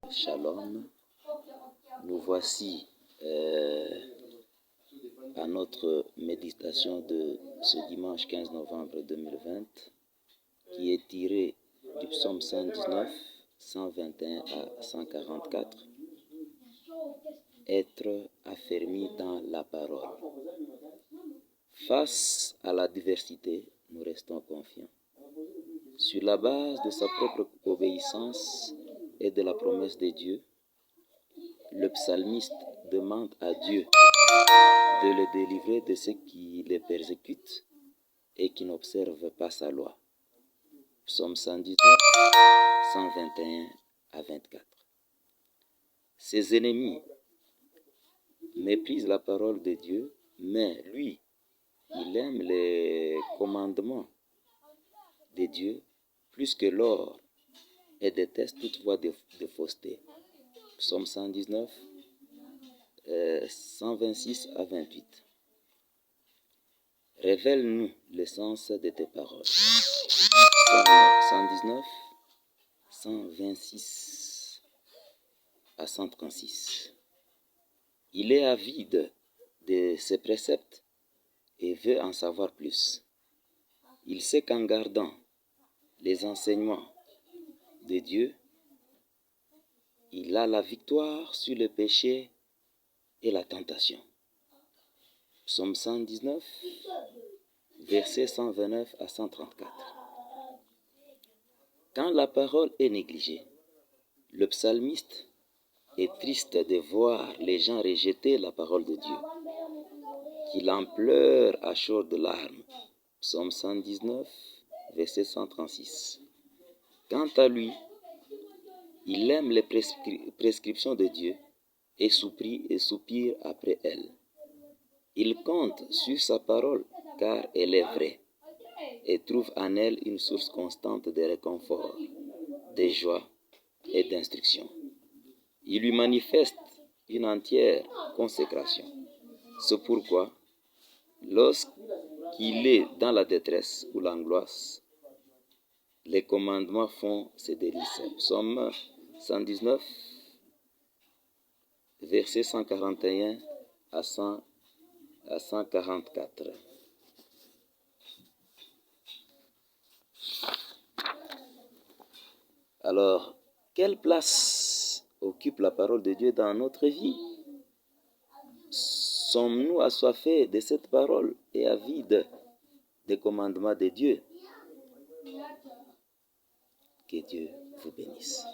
Shalom, nous voici à notre méditation de ce dimanche 15 novembre 2020 qui est tirée du psaume 119, 121 à 144. Être affermi dans la parole. Face à la diversité, nous restons confiants. Sur la base de sa propre obéissance et de la promesse de Dieu, le psalmiste demande à Dieu de le délivrer de ceux qui le persécutent et qui n'observent pas sa loi. Psaume 119, 121 à 24. Ses ennemis méprisent la parole de Dieu, mais lui, il aime les commandements de Dieu plus que l'or et déteste toute voie de fausseté. Psaume 119, 126 à 28. Révèle-nous le sens de tes paroles. Psaume 119, 126 à 136. Il est avide de ses préceptes et veut en savoir plus. Il sait qu'en gardant les enseignements de Dieu, il a la victoire sur le péché et la tentation. Psaume 119, versets 129 à 134. Quand la parole est négligée, le psalmiste est triste de voir les gens rejeter la parole de Dieu, qu'il en pleure à chaudes larmes. Psaume 119, verset 136. Quant à lui, il aime les prescriptions de Dieu et soupire après elles. Il compte sur sa parole car elle est vraie et trouve en elle une source constante de réconfort, de joie et d'instruction. Il lui manifeste une entière consécration. C'est pourquoi, lorsqu'il est dans la détresse ou l'angoisse, les commandements font ses délices. Psaume 119, versets 141 à 144. Alors, quelle place occupe la parole de Dieu dans notre vie? Sommes-nous assoiffés de cette parole et avides des commandements de Dieu? Que Dieu vous bénisse.